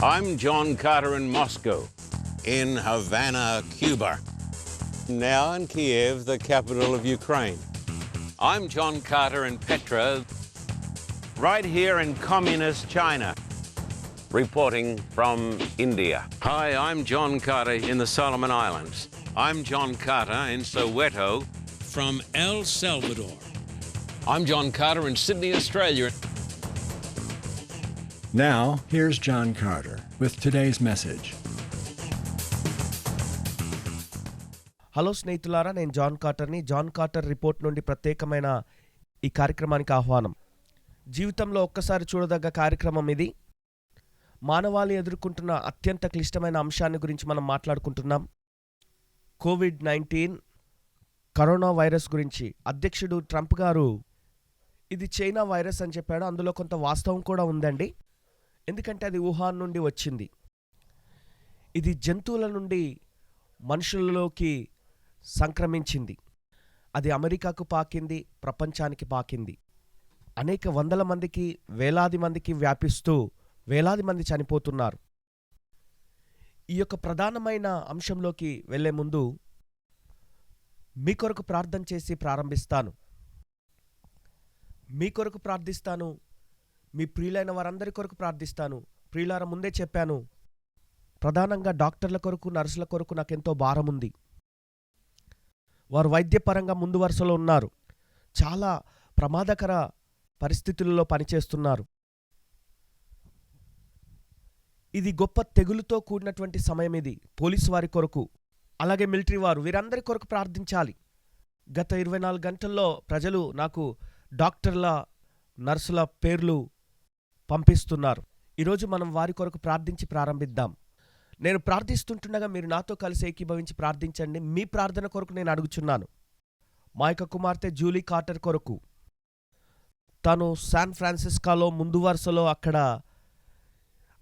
I'm John Carter in Moscow, in Havana, Cuba, now in Kiev, the capital of Ukraine. I'm John Carter in Petra, right here in communist China, reporting from India. Hi, I'm John Carter in the Solomon Islands. I'm John Carter in Soweto, from El Salvador. I'm John Carter in Sydney, Australia. Now, here's John Carter with today's message. Hello స్నేహితులారా, నేను John కార్టర్ని. John Carter report నుండి ప్రత్యేకమైన ఈ కార్యక్రమానికి ఆహ్వానం. జీవితంలో ఒక్కసారి చూడదగ్గ కార్యక్రమం ఇది. మానవాళి ఎదుర్కొంటున్న అత్యంత క్లిష్టమైన అంశాన్ని గురించి మనం మాట్లాడుకుంటున్నాం. కోవిడ్-19 కరోనా వైరస్ గురించి. అధ్యక్షుడు ట్రంప్ గారు ఇది చైనా వైరస్ అని చెప్పాడు. అందులో కొంత వాస్తవం కూడా ఉందండి. ఎందుకంటే అది వుహాన్ నుండి వచ్చింది. ఇది జంతువుల నుండి మనుషులలోకి సంక్రమించింది. అది అమెరికాకు పాకింది, ప్రపంచానికి పాకింది. అనేక వందల మందికి, వేలాది మందికి వ్యాపిస్తూ వేలాది మంది చనిపోతున్నారు. ఈ యొక్క ప్రధానమైన అంశంలోకి వెళ్లే ముందు మీ కొరకు ప్రార్థన చేసి ప్రారంభిస్తాను. మీ కొరకు ప్రార్థిస్తాను, మీ ప్రియులైన వారందరి కొరకు ప్రార్థిస్తాను. ప్రియులారా, ముందే చెప్పాను, ప్రధానంగా డాక్టర్ల కొరకు, నర్సుల కొరకు నాకెంతో భారం ఉంది. వారు వైద్యపరంగా ముందు వరుసలో ఉన్నారు. చాలా ప్రమాదకర పరిస్థితులలో పనిచేస్తున్నారు. ఇది గొప్ప తెగులుతో కూడినటువంటి సమయం. ఇది పోలీసు వారి కొరకు, అలాగే మిలిటరీ వారు, వీరందరి కొరకు ప్రార్థించాలి. గత 24 గంటల్లో ప్రజలు నాకు డాక్టర్ల, నర్సుల పేర్లు పంపిస్తున్నారు. ఈరోజు మనం వారి కొరకు ప్రార్థించి ప్రారంభిద్దాం. నేను ప్రార్థిస్తుంటుండగా మీరు నాతో కలిసి ఏకీభవించి ప్రార్థించండి. మీ ప్రార్థన కొరకు నేను అడుగుచున్నాను. మా యొక్క కుమార్తె జూలీ కార్టర్ కొరకు. తను శాన్ ఫ్రాన్సిస్కోలో ముందు వరుసలో అక్కడ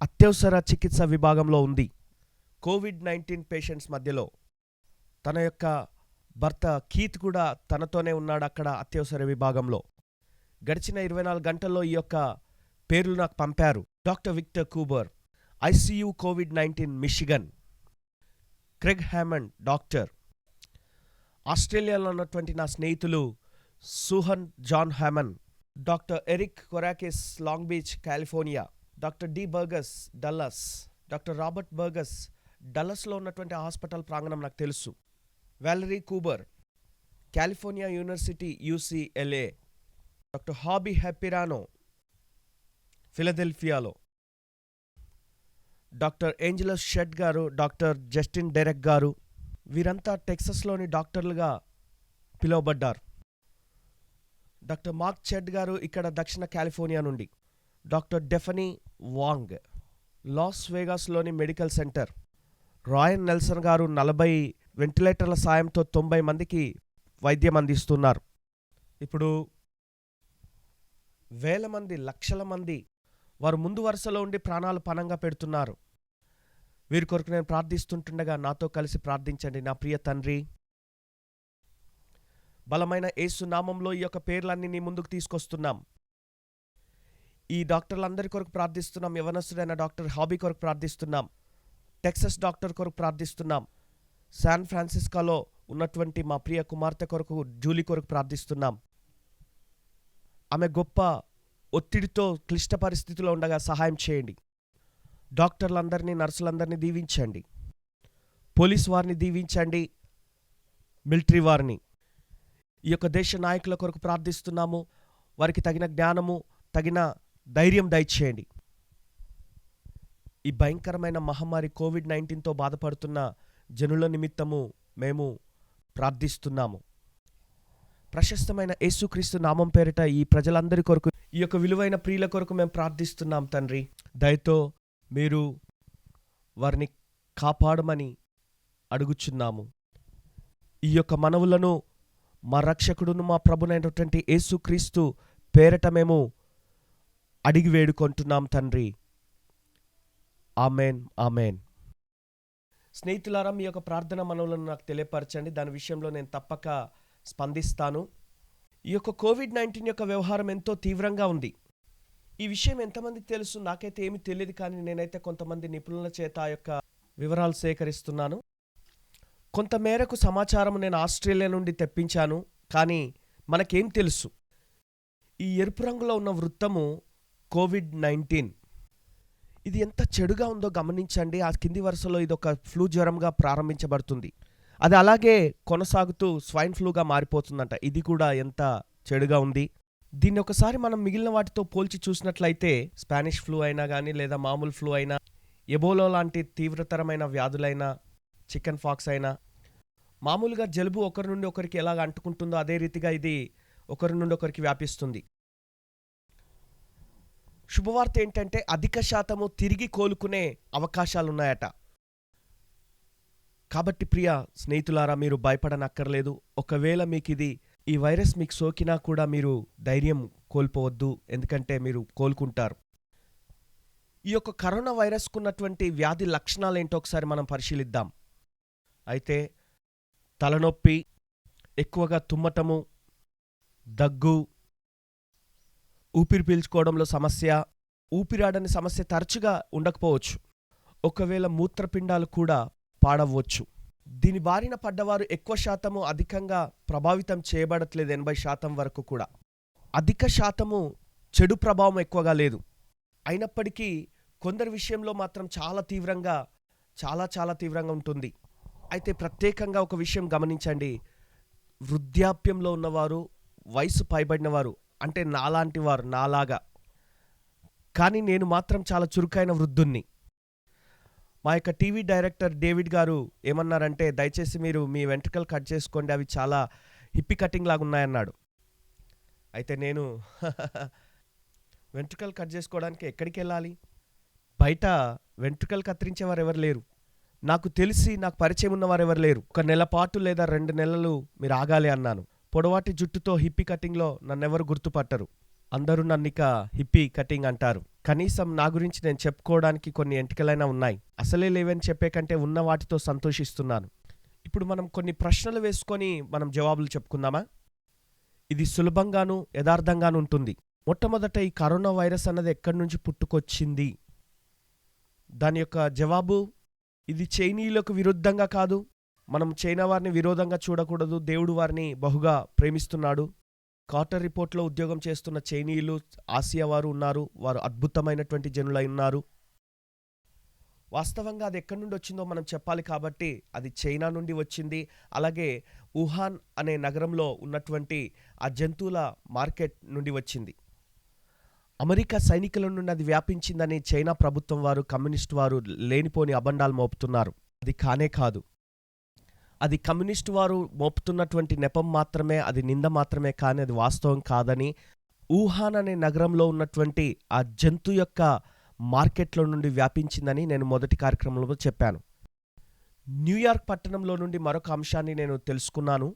అత్యవసర చికిత్స విభాగంలో ఉంది. కోవిడ్-19 పేషెంట్స్ మధ్యలో తన యొక్క భర్త కీత్ కూడా తనతోనే ఉన్నాడు అక్కడ అత్యవసర విభాగంలో. గడిచిన 24 గంటల్లో ఈ యొక్క పేర్లు నాకు పంపారు. డాక్టర్ విక్టర్ కూబర్, ఐసీయూ కోవిడ్-19 మిషిగన్. Craig Hammond doctor. ఆస్ట్రేలియాలో ఉన్నటువంటి నా స్నేహితులు సూహన్ John Hammon, doctor Eric Korakis Long Beach California, doctor D Burgess Dallas, doctor Robert Burgess డల్లస్లో ఉన్నటువంటి హాస్పిటల్ ప్రాంగణం నాకు తెలుసు. Valerie Kuber, California university UCLA, doctor Hobie Happirano ఫిలదెల్ఫియాలో, డాక్టర్ ఏంజలస్ షెడ్ గారు, డాక్టర్ జస్టిన్ డెరెక్ గారు, వీరంతా టెక్సస్లోని డాక్టర్లుగా పిలువబడ్డారు. డాక్టర్ మార్క్ చెడ్ గారు ఇక్కడ దక్షిణ కాలిఫోర్నియా నుండి, డాక్టర్ డెఫనీ వాంగ్ లాస్ వేగాస్లోని మెడికల్ సెంటర్, రాయన్ నెల్సన్ గారు 40 వెంటిలేటర్ల సాయంతో 90 మందికి వైద్యం అందిస్తున్నారు. ఇప్పుడు వేల మంది, లక్షల మంది వారు ముందు వరుసలో ఉండి ప్రాణాలు పణంగా పెడుతున్నారు. వీరి కొరకు నేను ప్రార్థిస్తుంటుండగా నాతో కలిసి ప్రార్థించండి. నా ప్రియ తండ్రి, బలమైన యేసు నామంలో ఈ యొక్క పేర్లన్నీ నీ ముందుకు తీసుకొస్తున్నాం. ఈ డాక్టర్లందరి కొరకు ప్రార్థిస్తున్నాం. యవనస్తుడైన డాక్టర్ హాబీ కొరకు ప్రార్థిస్తున్నాం. టెక్సస్ డాక్టర్ కొరకు ప్రార్థిస్తున్నాం. శాన్ ఫ్రాన్సిస్కోలో ఉన్నటువంటి మా ప్రియ కుమార్తె కొరకు, జూలీ కొరకు ప్రార్థిస్తున్నాం. ఆమె గొప్ప ఒత్తిడితో క్లిష్ట పరిస్థితిలో ఉండగా సహాయం చేయండి. డాక్టర్లందరినీ, నర్సులందరినీ దీవించండి. పోలీసు వారిని దీవించండి, మిలిటరీ వారిని. ఈ యొక్క దేశ నాయకుల కొరకు ప్రార్థిస్తున్నాము. వారికి తగిన జ్ఞానము, తగిన ధైర్యం దయచేయండి. ఈ భయంకరమైన మహమ్మారి కోవిడ్-19తో బాధపడుతున్న జనుల నిమిత్తము మేము ప్రార్థిస్తున్నాము. ప్రశస్తమైన యేసుక్రీస్తు నామం పేరిట ఈ ప్రజలందరి కొరకు, ఈ యొక్క విలువైన ప్రియుల కొరకు మేము ప్రార్థిస్తున్నాం తండ్రి. దయతో మీరు వారిని కాపాడమని అడుగుచున్నాము. ఈ యొక్క మనవులను మా రక్షకుడును మా ప్రభునైనటువంటి యేసుక్రీస్తు పేరిట మేము అడిగి వేడుకుంటున్నాం తండ్రి. Amen, amen. స్నేహితులారా, మీ యొక్క ప్రార్థన మనవులను నాకు తెలియపరచండి. దాని విషయంలో నేను తప్పక స్పందిస్తాను. ఈ యొక్క కోవిడ్-19 యొక్క వ్యవహారం ఎంతో తీవ్రంగా ఉంది. ఈ విషయం ఎంతమందికి తెలుసు నాకైతే ఏమీ తెలియదు, కానీ నేనైతే కొంతమంది నిపుణుల చేత ఆ యొక్క వివరాలు సేకరిస్తున్నాను. కొంత మేరకు సమాచారం నేను ఆస్ట్రేలియా నుండి తెప్పించాను. కానీ మనకేం తెలుసు? ఈ ఎరుపు రంగులో ఉన్న వృత్తము కోవిడ్-19. ఇది ఎంత చెడుగా ఉందో గమనించండి. ఆ కింది వరుసలో ఇది ఒక ఫ్లూ జ్వరంగా ప్రారంభించబడుతుంది, అది అలాగే కొనసాగుతూ స్వైన్ ఫ్లూగా మారిపోతుందంట. ఇది కూడా ఎంత చెడుగా ఉంది. దీన్ని ఒకసారి మనం మిగిలిన వాటితో పోల్చి చూసినట్లయితే స్పానిష్ ఫ్లూ అయినా కానీ, లేదా మామూలు ఫ్లూ అయినా, ఎబోలా లాంటి తీవ్రతరమైన వ్యాధులైనా, చికెన్ ఫాక్స్ అయినా, మామూలుగా జలుబు ఒకరి నుండి ఒకరికి ఎలాగ అంటుకుంటుందో అదే రీతిగా ఇది ఒకరి నుండి ఒకరికి వ్యాపిస్తుంది. శుభవార్త ఏంటంటే అధిక శాతము తిరిగి కోలుకునే అవకాశాలున్నాయట. కాబట్టి ప్రియ స్నేహితులారా, మీరు భయపడనక్కర్లేదు. ఒకవేళ మీకు ఈ వైరస్ మీకు సోకినా కూడా మీరు ధైర్యం కోల్పోవద్దు, ఎందుకంటే మీరు కోలుకుంటారు. ఈ యొక్క కరోనా వైరస్కు ఉన్నటువంటి వ్యాధి లక్షణాలు ఏంటో ఒకసారి మనం పరిశీలిద్దాం. అయితే తలనొప్పి, ఎక్కువగా తుమ్మటము, దగ్గు, ఊపిరి పీల్చుకోవడంలో సమస్య, ఊపిరాడని సమస్య తరచుగా ఉండకపోవచ్చు. ఒకవేళ మూత్రపిండాలు కూడా పాడవచ్చు. దీని బారిన పడ్డవారు ఎక్కువ శాతము అధికంగా ప్రభావితం చేయబడట్లేదు, 80% వరకు కూడా. అధిక శాతము చెడు ప్రభావం ఎక్కువగా లేదు. అయినప్పటికీ కొందరి విషయంలో మాత్రం చాలా తీవ్రంగా ఉంటుంది. అయితే ప్రత్యేకంగా ఒక విషయం గమనించండి. వృద్ధాప్యంలో ఉన్నవారు, వయసు పైబడిన వారు, అంటే నాలాంటి వారు, నాలాగా. కానీ నేను మాత్రం చాలా చురుకైన వృద్ధుణ్ణి. మా యొక్క టీవీ డైరెక్టర్ డేవిడ్ గారు ఏమన్నారంటే, దయచేసి మీరు మీ వెంట్రుకలు కట్ చేసుకోండి, అవి చాలా హిప్పీ కటింగ్ లాగా ఉన్నాయన్నాడు. అయితే నేను వెంట్రుకలు కట్ చేసుకోవడానికి ఎక్కడికి వెళ్ళాలి? బయట వెంట్రుకలు కత్తిరించేవారు ఎవరు లేరు. నాకు తెలిసి నాకు పరిచయం ఉన్నవారు ఎవరు లేరు. 1 నెల పాటు లేదా 2 నెలలు మీరు ఆగాలి అన్నాను. పొడవాటి జుట్టుతో హిప్పీ కటింగ్లో నన్నెవరు గుర్తుపట్టరు. అందరూ నన్నిక హిప్పీ కటింగ్ అంటారు. కనీసం నా గురించి నేను చెప్పుకోవడానికి కొన్ని ఎంటికలైనా ఉన్నాయి. అసలే లేవని చెప్పే కంటే ఉన్న వాటితో సంతోషిస్తున్నాను. ఇప్పుడు మనం కొన్ని ప్రశ్నలు వేసుకొని మనం జవాబులు చెప్పుకుందామా? ఇది సులభంగాను యథార్థంగాను ఉంటుంది. మొట్టమొదట ఈ కరోనా వైరస్ అన్నది ఎక్కడి నుంచి పుట్టుకొచ్చింది? దాని యొక్క జవాబు, ఇది చైనీయులకు విరుద్ధంగా కాదు. మనం చైనా వారిని విరోధంగా చూడకూడదు. దేవుడు వారిని బహుగా ప్రేమిస్తున్నాడు. కార్టర్ రిపోర్ట్లో ఉద్యోగం చేస్తున్న చైనీయులు, ఆసియా వారు ఉన్నారు. వారు అద్భుతమైనటువంటి జనులై ఉన్నారు. వాస్తవంగా అది ఎక్కడి నుండి వచ్చిందో మనం చెప్పాలి. కాబట్టి అది చైనా నుండి వచ్చింది. అలాగే వుహాన్ అనే నగరంలో ఉన్నటువంటి ఆ జంతువుల మార్కెట్ నుండి వచ్చింది. అమెరికా సైనికుల నుండి అది వ్యాపించిందని చైనా ప్రభుత్వం వారు, కమ్యూనిస్టు వారు లేనిపోని అబండాలు మోపుతున్నారు. అది కానే కాదు. అది కమ్యూనిస్టు వారు మోపుతున్నటువంటి నెపం మాత్రమే, అది నింద మాత్రమే, కానీ అది వాస్తవం కాదని వుహాన్ అనే నగరంలో ఉన్నటువంటి ఆ జంతు యొక్క మార్కెట్లో నుండి వ్యాపించిందని నేను మొదటి కార్యక్రమంలో చెప్పాను. న్యూయార్క్ పట్టణంలో నుండి మరొక అంశాన్ని నేను తెలుసుకున్నాను.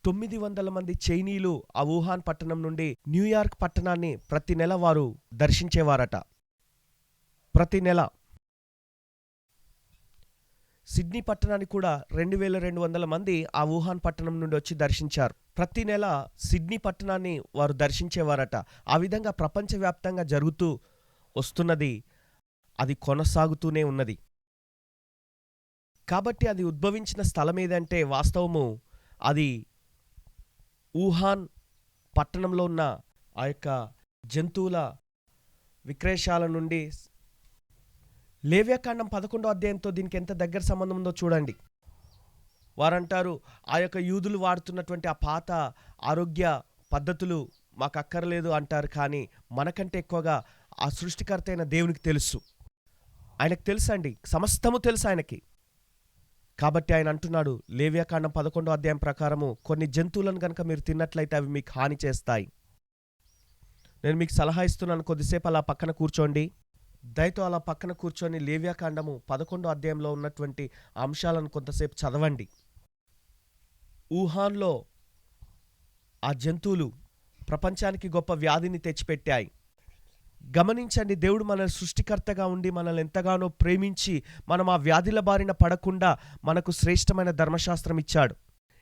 900 మంది చైనీయులు ఆ వుహాన్ పట్టణం నుండి న్యూయార్క్ పట్టణాన్ని ప్రతి నెల వారు దర్శించేవారట. ప్రతి నెల. సిడ్నీ పట్టణాన్ని కూడా 2200 మంది ఆ వుహాన్ పట్టణం నుండి వచ్చి దర్శించారు. ప్రతి నెల సిడ్నీ పట్టణాన్ని వారు దర్శించేవారట. ఆ విధంగా ప్రపంచవ్యాప్తంగా జరుగుతూ వస్తున్నది, అది కొనసాగుతూనే ఉన్నది. కాబట్టి అది ఉద్భవించిన స్థలం ఏదంటే వాస్తవము అది వుహాన్ పట్టణంలో ఉన్న ఆ యొక్క జంతువుల విక్రయశాల నుండి. లేవ్యాకాండం 11వ అధ్యాయంతో దీనికి ఎంత దగ్గర సంబంధం ఉందో చూడండి. వారంటారు, ఆ యొక్క యూదులు వాడుతున్నటువంటి ఆ పాత ఆరోగ్య పద్ధతులు మాకు అక్కర్లేదు అంటారు. కానీ మనకంటే ఎక్కువగా ఆ సృష్టికర్త అయిన దేవునికి తెలుసు. ఆయనకు తెలుసండి, సమస్తము తెలుసు ఆయనకి. కాబట్టి ఆయన అంటున్నాడు లేవ్యాకాండం 11వ అధ్యాయం ప్రకారము, కొన్ని జంతువులను కనుక మీరు తిన్నట్లయితే అవి మీకు హాని చేస్తాయి. నేను మీకు సలహా ఇస్తున్నాను, కొద్దిసేపు అలా పక్కన కూర్చోండి. దయతో అలా పక్కన కూర్చొని లేవ్యాకాండము 11వ అధ్యాయంలో ఉన్నటువంటి అంశాలను కొంతసేపు చదవండి. వుహాన్లో ఆ జంతువులు ప్రపంచానికి గొప్ప వ్యాధిని తెచ్చిపెట్టాయి. గమనించండి, దేవుడు మన సృష్టికర్తగా ఉండి మనల్ని ఎంతగానో ప్రేమించి మనం ఆ వ్యాధుల బారిన పడకుండా మనకు శ్రేష్టమైన ధర్మశాస్త్రం ఇచ్చాడు.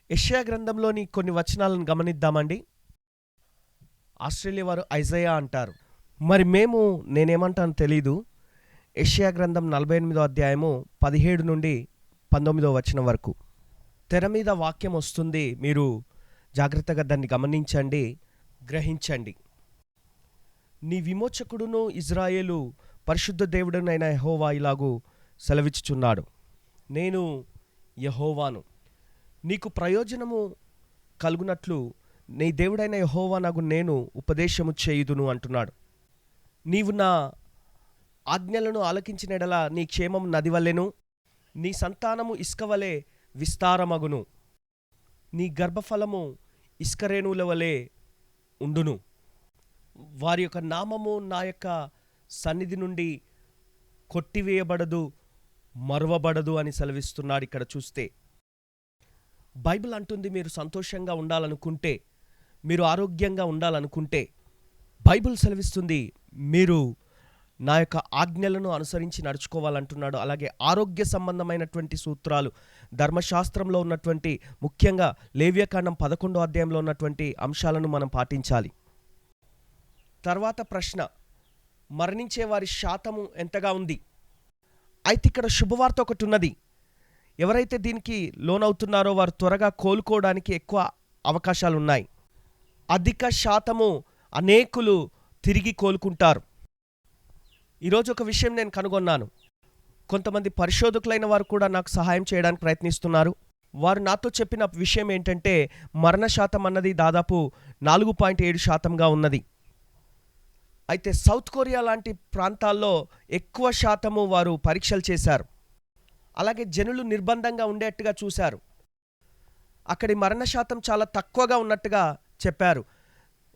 యెషయా గ్రంథంలోని కొన్ని వచనాలను గమనిద్దామండి. ఆస్ట్రేలియా వారు ఐజయా అంటారు. మరి నేనేమంటాను తెలీదు. యెషయా గ్రంథం 48వ అధ్యాయము 17 నుండి 19వ వచనం వరకు తెర మీద వాక్యం వస్తుంది. మీరు జాగ్రత్తగా దాన్ని గమనించండి, గ్రహించండి. నీ విమోచకుడును ఇజ్రాయేలు పరిశుద్ధ దేవుడునైన యెహోవా ఇలాగు సెలవిచ్చుచున్నాడు, నేను యెహోవాను, నీకు ప్రయోజనము కలుగునట్లు నీ దేవుడైన యెహోవా నాకు నేను ఉపదేశము చేయుదును అంటున్నాడు. నీవు నా ఆజ్ఞలను ఆలకించిన ఎడల నీ క్షేమం నది వలెను, నీ సంతానము ఇసుక వలె విస్తారమగును, నీ గర్భఫలము ఇసుక రేణువుల వలె ఉండును, వారి యొక్క నామము నా యొక్క సన్నిధి నుండి కొట్టివేయబడదు, మరువబడదు అని సెలవిస్తున్నాడు. ఇక్కడ చూస్తే బైబిల్ అంటుంది, మీరు సంతోషంగా ఉండాలనుకుంటే, మీరు ఆరోగ్యంగా ఉండాలనుకుంటే, బైబిల్ సెలవిస్తుంది మీరు నా యొక్క ఆజ్ఞలను అనుసరించి నడుచుకోవాలంటున్నాడు. అలాగే ఆరోగ్య సంబంధమైనటువంటి సూత్రాలు ధర్మశాస్త్రంలో ఉన్నటువంటి, ముఖ్యంగా లేవ్యకాండం 11వ అధ్యాయంలో ఉన్నటువంటి అంశాలను మనం పాటించాలి. తర్వాత ప్రశ్న, మరణించే వారి శాతము ఎంతగా ఉంది? అయితే ఇక్కడ శుభవార్త ఒకటి ఉన్నది. ఎవరైతే దీనికి లోనవుతున్నారో వారు త్వరగా కోలుకోవడానికి ఎక్కువ అవకాశాలున్నాయి. అధిక శాతము అనేకులు తిరిగి కోలుకుంటారు. ఈరోజు ఒక విషయం నేను కనుగొన్నాను. కొంతమంది పరిశోధకులైన వారు కూడా నాకు సహాయం చేయడానికి ప్రయత్నిస్తున్నారు. వారు నాతో చెప్పిన విషయం ఏంటంటే, మరణ శాతం అన్నది దాదాపు 4.7% ఉన్నది. అయితే సౌత్ కొరియా లాంటి ప్రాంతాల్లో ఎక్కువ శాతము వారు పరీక్షలు చేశారు. అలాగే జనులు నిర్బంధంగా ఉండేట్టుగా చూశారు. అక్కడి మరణ శాతం చాలా తక్కువగా ఉన్నట్టుగా చెప్పారు.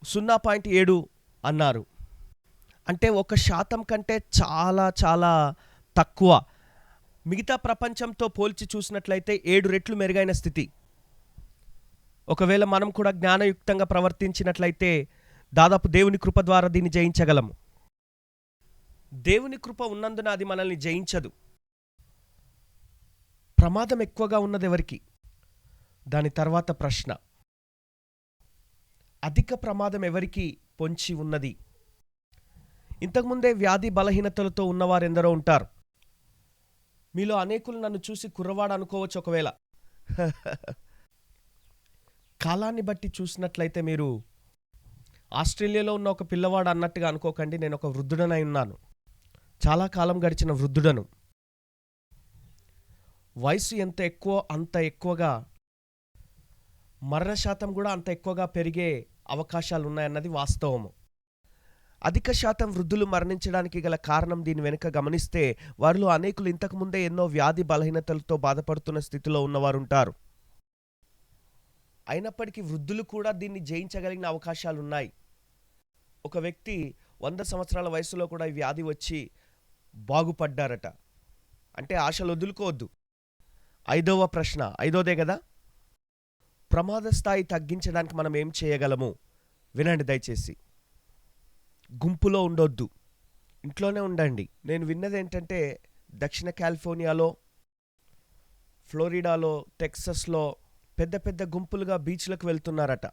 0.7 అన్నారు. అంటే 1% కంటే చాలా చాలా తక్కువ. మిగతా ప్రపంచంతో పోల్చి చూసినట్లయితే 7 రెట్లు మెరుగైన స్థితి. ఒకవేళ మనం కూడా జ్ఞానయుక్తంగా ప్రవర్తించినట్లయితే దాదాపు దేవుని కృప ద్వారా దీన్ని జయించగలము. దేవుని కృప ఉన్నందున అది మనల్ని జయించదు. ప్రమాదం ఎక్కువగా ఉన్నది ఎవరికి? దాని తర్వాత ప్రశ్న, అధిక ప్రమాదం ఎవరికి పొంచి ఉన్నది? ఇంతకుముందే వ్యాధి బలహీనతలతో ఉన్నవారెందరో ఉంటారు. మీలో అనేకులు నన్ను చూసి కుర్రవాడు అనుకోవచ్చు. ఒకవేళ కాలాన్ని బట్టి చూసినట్లయితే మీరు ఆస్ట్రేలియాలో ఉన్న ఒక పిల్లవాడు అన్నట్టుగా అనుకోకండి. నేను ఒక వృద్ధుడనై ఉన్నాను, చాలా కాలం గడిచిన వృద్ధుడను. వయసు ఎంత ఎక్కువ అంత ఎక్కువగా మరణ శాతం కూడా అంత ఎక్కువగా పెరిగే అవకాశాలు ఉన్నాయన్నది వాస్తవము. అధిక శాతం వృద్ధులు మరణించడానికి గల కారణం దీని వెనుక గమనిస్తే, వారిలో అనేకులు ఇంతకుముందే ఎన్నో వ్యాధి బలహీనతలతో బాధపడుతున్న స్థితిలో ఉన్నవారు ఉంటారు. అయినప్పటికీ వృద్ధులు కూడా దీన్ని జయించగలిగిన అవకాశాలున్నాయి. ఒక వ్యక్తి 100 సంవత్సరాల వయసులో కూడా ఈ వ్యాధి వచ్చి బాగుపడ్డారట. అంటే ఆశలు వదులుకోవద్దు. 5వ ప్రశ్న, 5వదే కదా, ప్రమాద స్థాయి తగ్గించడానికి మనం ఏం చేయగలము? వినండి దయచేసి. గుంపులో ఉండొద్దు, ఇంట్లోనే ఉండండి. నేను విన్నది ఏంటంటే, దక్షిణ కాలిఫోర్నియాలో, ఫ్లోరిడాలో, టెక్సస్లో పెద్ద పెద్ద గుంపులుగా బీచ్లకు వెళ్తున్నారట.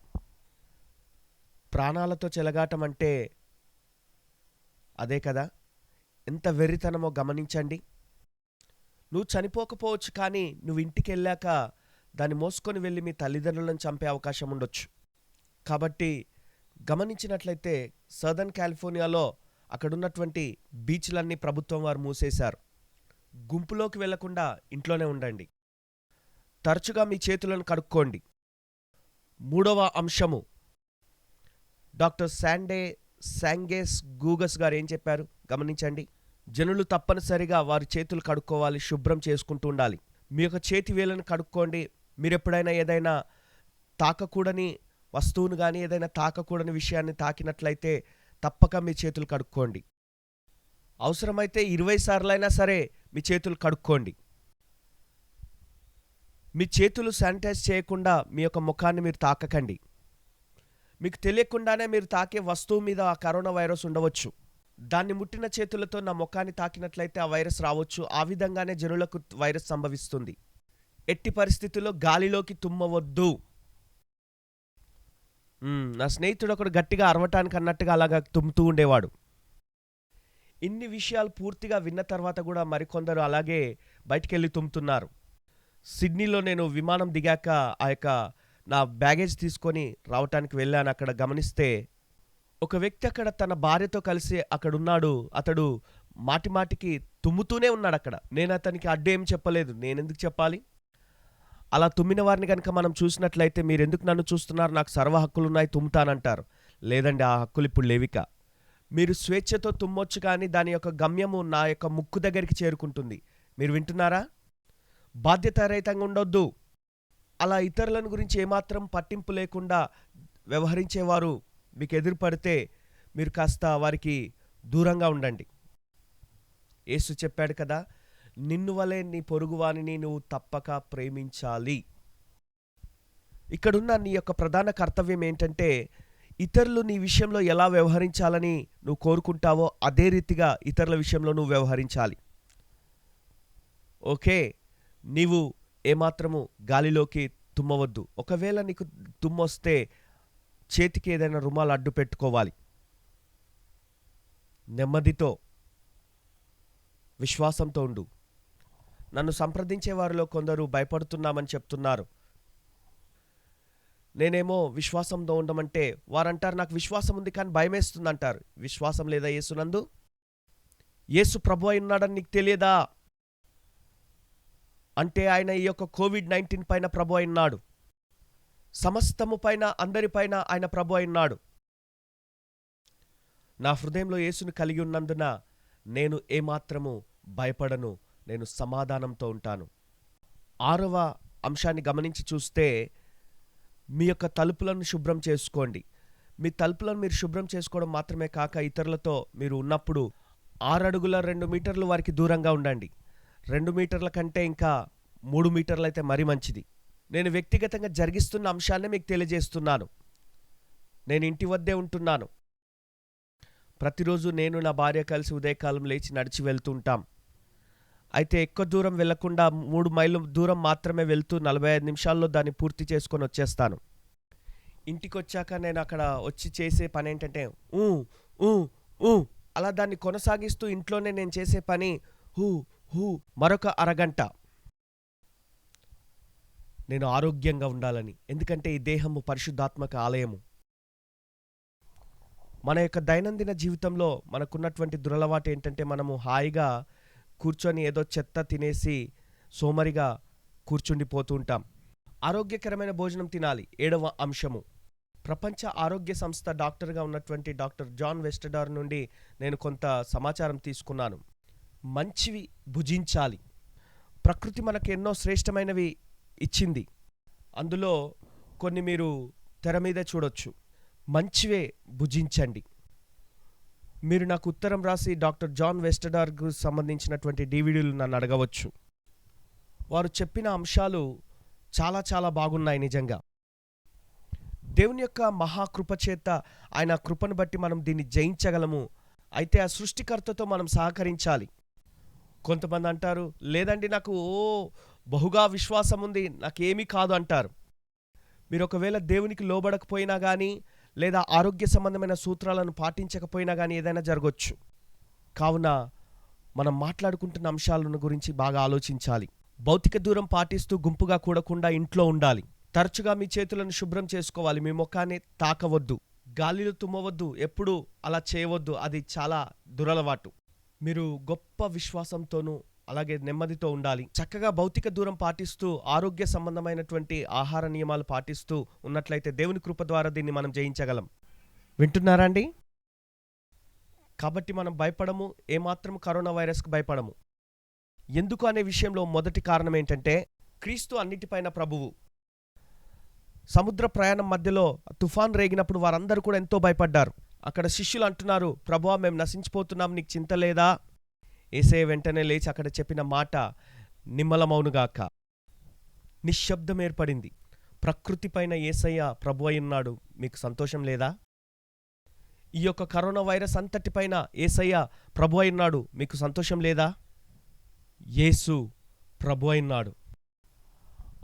ప్రాణాలతో చెలగాటం అంటే అదే కదా. ఎంత వెర్రితనమో గమనించండి. నువ్వు చనిపోకపోవచ్చు, కానీ నువ్వు ఇంటికి వెళ్ళాక దాన్ని మోసుకొని వెళ్ళి మీ తల్లిదండ్రులను చంపే అవకాశం ఉండొచ్చు. కాబట్టి గమనించినట్లయితే సదర్న్ కాలిఫోర్నియాలో అక్కడున్నటువంటి బీచ్లన్నీ ప్రభుత్వం వారు మూసేశారు. గుంపులోకి వెళ్లకుండా ఇంట్లోనే ఉండండి. తరచుగా మీ చేతులను కడుక్కోండి. 3వ అంశము, డాక్టర్ శాంగేస్ గూగస్ గారు ఏం చెప్పారు గమనించండి. జనులు తప్పనిసరిగా వారి చేతులు కడుక్కోవాలి, శుభ్రం చేసుకుంటూ ఉండాలి. మీ యొక్క చేతి వేళ్ళను కడుక్కోండి. మీరు ఎప్పుడైనా ఏదైనా తాకకూడని వస్తువును కానీ ఏదైనా తాకకూడని విషయాన్ని తాకినట్లయితే తప్పక మీ చేతులు కడుక్కోండి. అవసరమైతే 20 సార్లైనా సరే మీ చేతులు కడుక్కోండి. మీ చేతులు శానిటైజ్ చేయకుండా మీ యొక్క ముఖాన్ని మీరు తాకకండి. మీకు తెలియకుండానే మీరు తాకే వస్తువు మీద ఆ కరోనా వైరస్ ఉండవచ్చు. దాన్ని ముట్టిన చేతులతో నా ముఖాన్ని తాకినట్లయితే ఆ వైరస్ రావచ్చు. ఆ విధంగానే జనులకు వైరస్ సంభవిస్తుంది. ఎట్టి పరిస్థితుల్లో గాలిలోకి తుమ్మవద్దు. నా స్నేహితుడు ఒకడు గట్టిగా అరవటానికి అన్నట్టుగా అలాగా తుమ్ముతూ ఉండేవాడు. ఇన్ని విషయాలు పూర్తిగా విన్న తర్వాత కూడా మరికొందరు అలాగే బయటికెళ్ళి తుమ్ముతున్నారు. సిడ్నీలో నేను విమానం దిగాక నా బ్యాగేజ్ తీసుకొని రావటానికి వెళ్ళాను. అక్కడ గమనిస్తే ఒక వ్యక్తి అక్కడ తన భార్యతో కలిసి అక్కడున్నాడు. అతడు మాటిమాటికి తుమ్ముతూనే ఉన్నాడు అక్కడ. నేను అతనికి అడ్డు ఏం చెప్పలేదు. నేనెందుకు చెప్పాలి? అలా తుమ్మిన వారిని కనుక మనం చూసినట్లయితే మీరెందుకు నన్ను చూస్తున్నారు, నాకు సర్వ హక్కులున్నాయి, తుమ్ముతానంటారు. లేదండి, ఆ హక్కులు ఇప్పుడు లేవిక. మీరు స్వేచ్ఛతో తుమ్మొచ్చు, కానీ దాని యొక్క గమ్యము నా యొక్క ముక్కు దగ్గరికి చేరుకుంటుంది. మీరు వింటున్నారా? బాధ్యతారహితంగా ఉండొద్దు. అలా ఇతరులను గురించి ఏమాత్రం పట్టింపు లేకుండా వ్యవహరించేవారు మీకు ఎదురుపడితే మీరు కాస్త వారికి దూరంగా ఉండండి. యేసు చెప్పాడు కదా, నిన్ను వలె నీ పొరుగువానిని నువ్వు తప్పక ప్రేమించాలి. ఇక్కడున్న నీ యొక్క ప్రధాన కర్తవ్యం ఏంటంటే, ఇతరులు నీ విషయంలో ఎలా వ్యవహరించాలని నువ్వు కోరుకుంటావో అదే రీతిగా ఇతరుల విషయంలో నువ్వు వ్యవహరించాలి. ఓకే, నీవు ఏమాత్రము గాలిలోకి తుమ్మవద్దు. ఒకవేళ నీకు తుమ్మొస్తే చేతికి ఏదైనా రుమాలు అడ్డు పెట్టుకోవాలి. నెమ్మదితో, విశ్వాసంతో ఉండు. నన్ను సంప్రదించే వారిలో కొందరు భయపడుతున్నామని చెప్తున్నారు. నేనేమో విశ్వాసంతో ఉండమంటే వారంటారు నాకు విశ్వాసం ఉంది కానీ భయమేస్తుంది అంటారు. విశ్వాసం లేదా యేసునందు? యేసు ప్రభు అయి ఉన్నాడని నీకు తెలియదా? అంటే ఆయన ఈ యొక్క కోవిడ్-19 పైన ప్రభు అయి ఉన్నాడు. సమస్తము పైన, అందరిపైన ఆయన ప్రభు అయి ఉన్నాడు. నా హృదయంలో యేసును కలిగి ఉన్నందున నేను ఏమాత్రము భయపడను, నేను సమాధానంతో ఉంటాను. 6వ అంశాన్ని గమనించి చూస్తే, మీ యొక్క తలుపులను శుభ్రం చేసుకోండి. మీ తలుపులను మీరు శుభ్రం చేసుకోవడం మాత్రమే కాక ఇతరులతో మీరు ఉన్నప్పుడు 6 అడుగుల 2 మీటర్లు వారికి దూరంగా ఉండండి. 2 మీటర్ల కంటే ఇంకా 3 మీటర్లు అయితే మరీ మంచిది. నేను వ్యక్తిగతంగా జరిగిస్తున్న అంశాన్ని మీకు తెలియజేస్తున్నాను. నేను ఇంటి వద్దే ఉంటున్నాను. ప్రతిరోజు నేను నా భార్య కలిసి ఉదయకాలం లేచి నడిచి వెళ్తూ ఉంటాం. అయితే ఎక్కువ దూరం వెళ్లకుండా 3 మైళ్ళ దూరం మాత్రమే వెళ్తూ 45 నిమిషాల్లో దాన్ని పూర్తి చేసుకొని వచ్చేస్తాను. ఇంటికి వచ్చాక నేను అక్కడ వచ్చి చేసే పని ఏంటంటే అలా దాన్ని కొనసాగిస్తూ ఇంట్లోనే నేను చేసే పని మరొక అరగంట. నేను ఆరోగ్యంగా ఉండాలని. ఎందుకంటే ఈ దేహము పరిశుద్ధాత్మక ఆలయము. మన యొక్క దైనందిన జీవితంలో మనకున్నటువంటి దురలవాటు ఏంటంటే, మనము హాయిగా కూర్చొని ఏదో చెత్త తినేసి సోమరిగా కూర్చుండిపోతూ ఉంటాం. ఆరోగ్యకరమైన భోజనం తినాలి. 7వ అంశము. ప్రపంచ ఆరోగ్య సంస్థ డాక్టర్గా ఉన్నటువంటి డాక్టర్ జాన్ వెస్టడార్ నుండి నేను కొంత సమాచారం తీసుకున్నాను. మంచివి భుజించాలి. ప్రకృతి మనకు ఎన్నో శ్రేష్టమైనవి ఇచ్చింది. అందులో కొన్ని మీరు తెర మీద చూడొచ్చు. మంచివే భుజించండి. మీరు నాకు ఉత్తరం రాసి డాక్టర్ జాన్ వెస్టడార్కు సంబంధించినటువంటి డివిడీలు నన్ను అడగవచ్చు. వారు చెప్పిన అంశాలు చాలా చాలా బాగున్నాయి నిజంగా. దేవుని యొక్క మహాకృప చేత, ఆయన కృపను బట్టి మనం దీన్ని జయించగలము. అయితే ఆ సృష్టికర్తతో మనం సహకరించాలి. కొంతమంది అంటారు, లేదండి నాకు బహుగా విశ్వాసం ఉంది, నాకేమీ కాదు అంటారు. మీరు ఒకవేళ దేవునికి లోబడకపోయినా కానీ, లేదా ఆరోగ్య సంబంధమైన సూత్రాలను పాటించకపోయినా కానీ ఏదైనా జరగవచ్చు. కావున మనం మాట్లాడుకుంటున్న అంశాలను గురించి బాగా ఆలోచించాలి. భౌతిక దూరం పాటిస్తూ గుంపుగా కూడకుండా ఇంట్లో ఉండాలి. తరచుగా మీ చేతులను శుభ్రం చేసుకోవాలి. మీ ముఖాన్ని తాకవద్దు, గాలిలో తుమ్మవద్దు, ఎప్పుడూ అలా చేయవద్దు. అది చాలా దురలవాటు. మీరు గొప్ప విశ్వాసంతోనూ అలాగే నెమ్మదితో ఉండాలి. చక్కగా భౌతిక దూరం పాటిస్తూ ఆరోగ్య సంబంధమైనటువంటి ఆహార నియమాలు పాటిస్తూ ఉన్నట్లయితే దేవుని కృప ద్వారా దీన్ని మనం జయించగలం. వింటున్నారా అండి? కాబట్టి మనం భయపడము, ఏమాత్రం కరోనా వైరస్కు భయపడము. ఎందుకు అనే విషయంలో మొదటి కారణం ఏంటంటే, క్రీస్తు అన్నిటిపైన ప్రభువు. సముద్ర ప్రయాణం మధ్యలో తుఫాన్ రేగినప్పుడు వారందరూ కూడా ఎంతో భయపడ్డారు. అక్కడ శిష్యులు అంటున్నారు, ప్రభువా మేము నశించిపోతున్నాం, నీకు చింత లేదా? యేసయ్య వెంటనే లేచి అక్కడ చెప్పిన మాట, నిమ్మలమౌనుగాక. నిశ్శబ్దం ఏర్పడింది. ప్రకృతి పైన యేసయ్య ప్రభు అయి ఉన్నాడు, మీకు సంతోషం లేదా? ఈ యొక్క కరోనా వైరస్ అంతటిపైన యేసయ్య ప్రభు అయి ఉన్నాడు, మీకు సంతోషం లేదా? యేసు ప్రభు అయి ఉన్నాడు.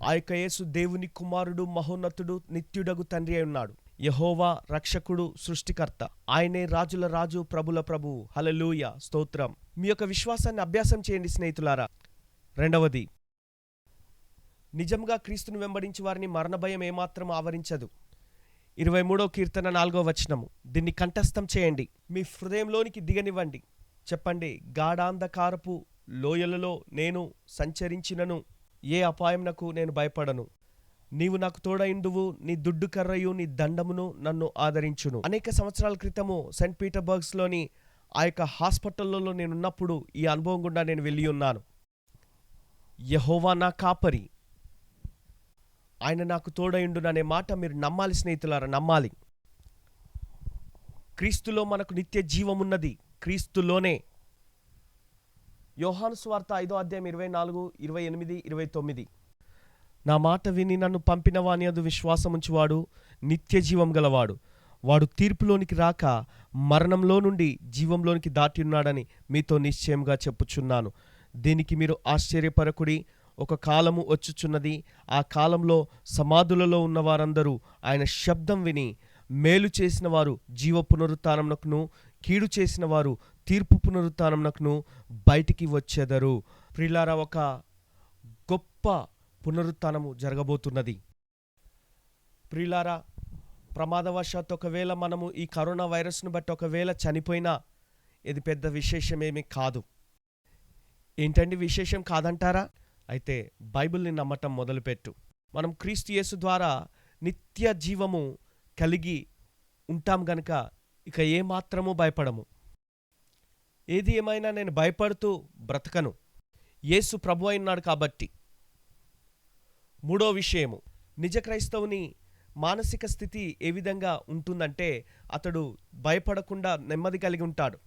ఆ యొక్క యేసు దేవుని కుమారుడు, మహోన్నతుడు, నిత్యుడగు తండ్రి అయి ఉన్నాడు. యెహోవా రక్షకుడు, సృష్టికర్త. ఆయనే రాజుల రాజు, ప్రభుల ప్రభు. హల్లెలూయా, స్తోత్రం. మీ యొక్క విశ్వాసాన్ని అభ్యాసం చేయండి స్నేహితులారా. రెండవది, నిజంగా క్రీస్తును వెంబడించి వారిని మరణ భయం ఏమాత్రం ఆవరించదు. 23వ కీర్తన 4వ వచనము. దీన్ని కంఠస్థం చేయండి, మీ హృదయంలోనికి దిగనివ్వండి. చెప్పండి, గాఢాంధకారపు లోయలలో నేను సంచరించినను ఏ అపాయంనకు నేను భయపడను. నీవు నాకు తోడైందువు, నీ దుడ్డు కర్రయు నీ దండమును నన్ను ఆదరించును. అనేక సంవత్సరాల క్రితము సెయింట్ పీటర్బర్గ్స్లోని ఆ యొక్క హాస్పిటల్లో నేనున్నప్పుడు ఈ అనుభవం గుండా నేను వెళ్ళి ఉన్నాను. యెహోవా నా కాపరి, ఆయన నాకు తోడైండును అనే మాట మీరు నమ్మాలి స్నేహితులారా, నమ్మాలి. క్రీస్తులో మనకు నిత్య జీవమున్నది, క్రీస్తులోనే. యోహాను సువార్త 5వ అధ్యాయం 24, 28, 29. నా మాట విని నన్ను పంపిన వాని యందు విశ్వాసముంచువాడు నిత్య జీవం గలవాడు. వాడు తీర్పులోనికి రాక మరణంలో నుండి జీవంలోనికి దాటి ఉన్నాడని మీతో నిశ్చయంగా చెప్పుచున్నాను. దీనికి మీరు ఆశ్చర్యపరకుడి. ఒక కాలము వచ్చుచున్నది, ఆ కాలంలో సమాధులలో ఉన్న వారందరూ ఆయన శబ్దం విని మేలు చేసిన వారు జీవ పునరుత్థానమునకును, కీడు చేసిన వారు తీర్పు పునరుత్థానమునకును బయటికి వచ్చెదరు. ప్రియులారా, ఒక గొప్ప పునరుత్థానము జరగబోతున్నది. ప్రియులారా, ప్రమాదవశాత్తు ఒకవేళ మనము ఈ కరోనా వైరస్ను బట్టి ఒకవేళ చనిపోయినా ఇది పెద్ద విశేషమేమీ కాదు. ఏంటండి విశేషం కాదంటారా? అయితే బైబిల్ని నమ్మటం మొదలుపెట్టు. మనం క్రీస్తు యేసు ద్వారా నిత్య జీవము కలిగి ఉంటాం గనుక ఇక ఏమాత్రము భయపడము. ఏది ఏమైనా నేను భయపడుతూ బ్రతకను, యేసు ప్రభు అయినాడు కాబట్టి. మూడో విషయము, నిజ క్రైస్తవుని మానసిక స్థితి ఏ విధంగా ఉంటుందంటే అతడు భయపడకుండా నెమ్మది కలిగి ఉంటాడు.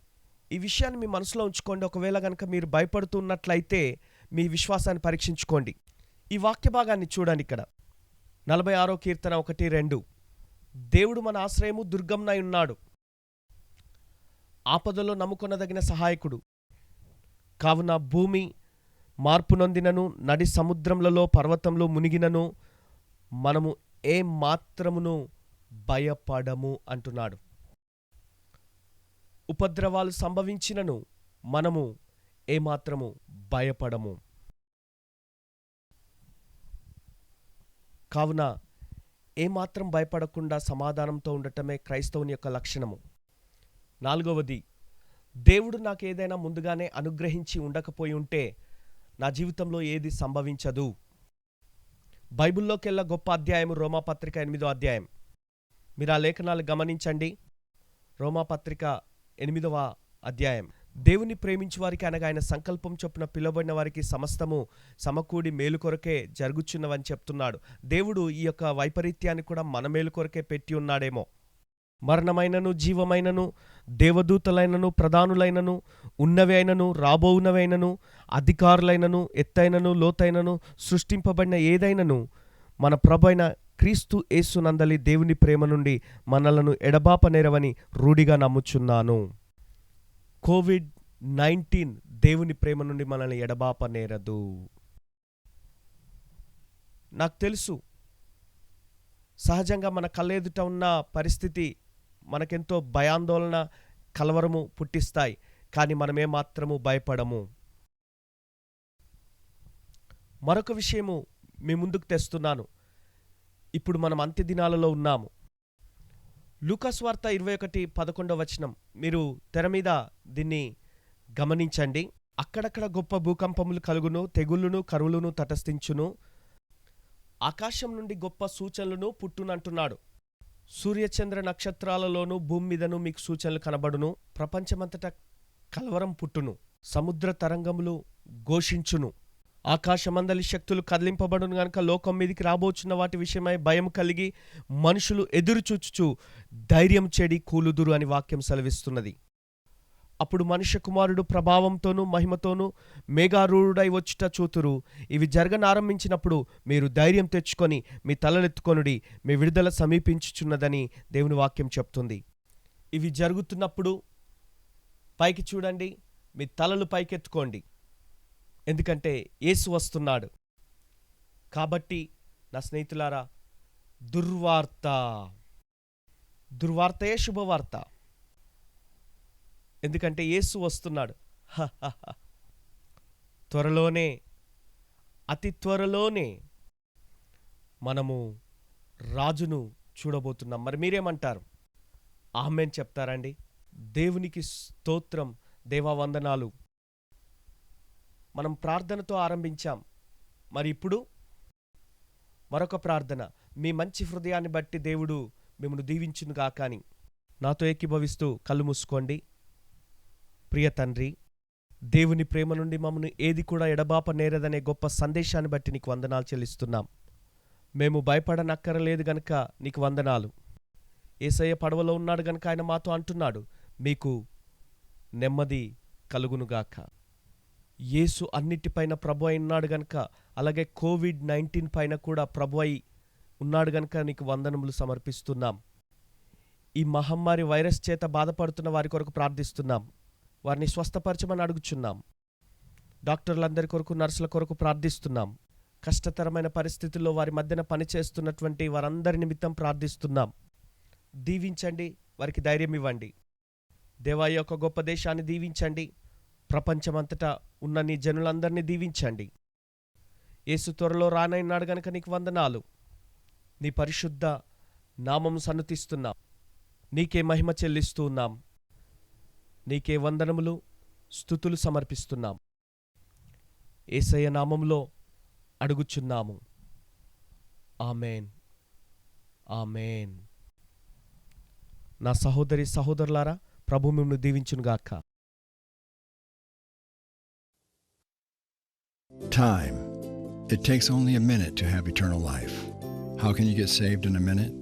ఈ విషయాన్ని మీ మనసులో ఉంచుకోండి. ఒకవేళ కనుక మీరు భయపడుతున్నట్లయితే మీ విశ్వాసాన్ని పరీక్షించుకోండి. ఈ వాక్య భాగాన్ని చూడండి. ఇక్కడ 46వ కీర్తన 1, 2. దేవుడు మన ఆశ్రయము, దుర్గంనై ఉన్నాడు, ఆపదలో నమ్ముకొనదగిన సహాయకుడు. కావున భూమి మార్పు నొందినను, నడి సముద్రములలో పర్వతంలో మునిగినను మనము ఏ మాత్రమును భయపడము అంటున్నాడు. ఉపద్రవాలు సంభవించినను మనము ఏమాత్రము భయపడము. కావున ఏమాత్రం భయపడకుండా సమాధానంతో ఉండటమే క్రైస్తవుని యొక్క లక్షణము. 4వది, దేవుడు నాకు ఏదైనా ముందుగానే అనుగ్రహించి ఉండకపోయి ఉంటే నా జీవితంలో ఏది సంభవించదు. బైబిల్లోకెల్లా గొప్ప అధ్యాయము రోమాపత్రిక 8వ అధ్యాయం. మీరు ఆ లేఖనాలు గమనించండి. రోమాపత్రిక 8వ అధ్యాయం. దేవుని ప్రేమించు వారికి అనగా ఆయన సంకల్పం చొప్పున పిలువబడిన వారికి సమస్తము సమకూడి మేలు కొరకే జరుగుచున్నవని చెప్తున్నాడు. దేవుడు ఈ యొక్క వైపరీత్యాన్ని కూడా మన మేలు కొరకే పెట్టి ఉన్నాడేమో. మరణమైనను జీవమైనను, దేవదూతలైనను, ప్రధానులైనను, ఉన్నవి అయినను, రాబోవునవైనను, అధికారులైనను, ఎత్తైనను, లోతైనను, సృష్టింపబడిన ఏదైనను మన ప్రభైన క్రీస్తు యేసునందలి దేవుని ప్రేమ నుండి మనలను ఎడబాపనేరవని రూఢిగా నమ్ముచున్నాను. COVID-19 దేవుని ప్రేమ నుండి మనల్ని ఎడబాపనేరదు. నాకు తెలుసు, సహజంగా మన కళ్ళెదుట ఉన్న పరిస్థితి మనకెంతో భయాందోళన, కలవరము పుట్టిస్తాయి. కానీ మనమేమాత్రము భయపడము. మరొక విషయము మీ ముందుకు తెస్తున్నాను. ఇప్పుడు మనం అంత్య దినాలలో ఉన్నాము. లూకాసు వార్త 21:11 వచనం. మీరు తెర మీద దీన్ని గమనించండి. అక్కడక్కడ గొప్ప భూకంపములు కలుగును, తెగుళ్ళును, కరువులను తటస్థించును, ఆకాశం నుండి గొప్ప సూచనలను పుట్టునంటున్నాడు. సూర్యచంద్ర నక్షత్రాలలోనూ భూమి మీదను మీకు సూచనలు కనబడును. ప్రపంచమంతటా కలవరం పుట్టును, సముద్ర తరంగములు ఘోషించును, ఆకాశమందలి శక్తులు కదిలింపబడును గనుక లోకం మీదికి రాబోచున్న వాటి విషయమై భయం కలిగి మనుషులు ఎదురుచూచుచు ధైర్యం చెడి కూలుదురు అని వాక్యం సెలవిస్తున్నది. అప్పుడు మనుష్య కుమారుడు ప్రభావంతోనూ మహిమతోనూ మేఘారూఢుడై వచ్చుట చూతురు. ఇవి జరగనారంభించినప్పుడు మీరు ధైర్యం తెచ్చుకొని మీ తలలెత్తుకొనుడి, మీ విడుదల సమీపించుచున్నదని దేవుని వాక్యం చెప్తుంది. ఇవి జరుగుతున్నప్పుడు పైకి చూడండి, మీ తలలు పైకెత్తుకోండి, ఎందుకంటే యేసు వస్తున్నాడు. కాబట్టి నా స్నేహితులారా, దుర్వార్త, దుర్వార్తయే శుభవార్త. ఎందుకంటే యేసు వస్తున్నాడు. త్వరలోనే, అతి త్వరలోనే మనము రాజును చూడబోతున్నాం. మరి మీరేమంటారు? ఆమేన్ చెప్తారండి? దేవునికి స్తోత్రం, దేవా వందనాలు. మనం ప్రార్థనతో ఆరంభించాం. మరి ఇప్పుడు మరొక ప్రార్థన. మీ మంచి హృదయాన్ని బట్టి దేవుడు మిమ్మల్ని దీవించునుగా. కానీ నాతో ఏకీభవిస్తూ కళ్ళు మూసుకోండి. ప్రియ తండ్రి, దేవుని ప్రేమ నుండి మమ్మల్ని ఏది కూడా ఎడబాప నేరదనే గొప్ప సందేశాన్ని బట్టి నీకు వందనాలు చెల్లిస్తున్నాం. మేము భయపడనక్కరలేదు గనుక నీకు వందనాలు. యేసయ్య పడవలో ఉన్నాడు గనుక ఆయన మాతో అంటున్నాడు, మీకు నెమ్మది కలుగునుగాక. యేసు అన్నిటిపైన ప్రభు అయి ఉన్నాడు గనుక, అలాగే COVID-19 పైన కూడా ప్రభు అయి ఉన్నాడు గనుక నీకు వందనములు సమర్పిస్తున్నాం. ఈ మహమ్మారి వైరస్ చేత బాధపడుతున్న వారి కొరకు ప్రార్థిస్తున్నాం. వారిని స్వస్థపరచమని అడుగుచున్నాం. డాక్టర్లందరి కొరకు, నర్సుల కొరకు ప్రార్థిస్తున్నాం. కష్టతరమైన పరిస్థితుల్లో వారి మధ్యన పనిచేస్తున్నటువంటి వారందరి నిమిత్తం ప్రార్థిస్తున్నాం. దీవించండి, వారికి ధైర్యం ఇవ్వండి. దేవా, ఈ యొక్క గొప్ప దేశాన్ని దీవించండి. ప్రపంచమంతటా ఉన్న నీ జనులందరినీ దీవించండి. యేసు త్వరలో రానైనాడు గనుక నీకు వందనాలు. నీ పరిశుద్ధ నామము సన్నుతిస్తున్నాం. నీకే మహిమ చెల్లిస్తూ ఉన్నాం. నీకే వందనములు, స్తుతులు సమర్పిస్తున్నాం. యేసయ్య నామములో అడుగుచున్నాము. ఆమేన్, ఆమేన్. నా సహోదరి సహోదరులారా, ప్రభు మిమ్మల్ని దీవించునుగాక. Time. It takes only a minute to have eternal life. How can you get saved in a minute?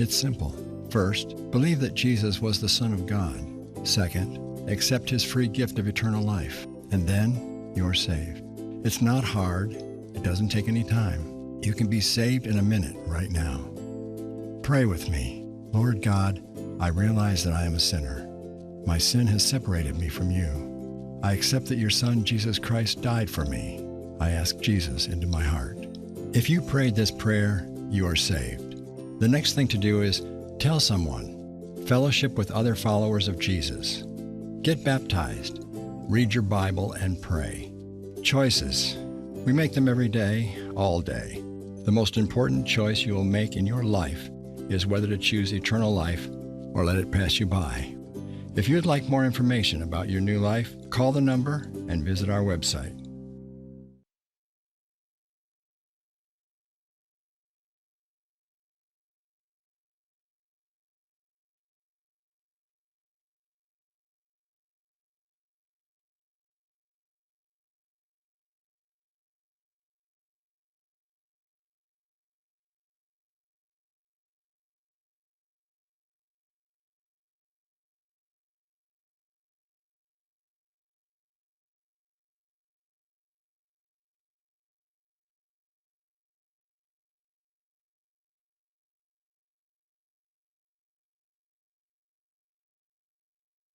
It's simple. First, believe that Jesus was the Son of God. Second, accept his free gift of eternal life. And then you're saved. It's not hard. It doesn't take any time. You can be saved in a minute right now. Pray with me. Lord God, I realize that I am a sinner. My sin has separated me from you. I accept that your Son, Jesus Christ, died for me. I ask Jesus into my heart. If you prayed this prayer, you are saved. The next thing to do is tell someone. Fellowship with other followers of Jesus. Get baptized. Read your Bible and pray. Choices. We make them every day, all day. The most important choice you will make in your life is whether to choose eternal life or let it pass you by. If you'd like more information about your new life, call the number and visit our website.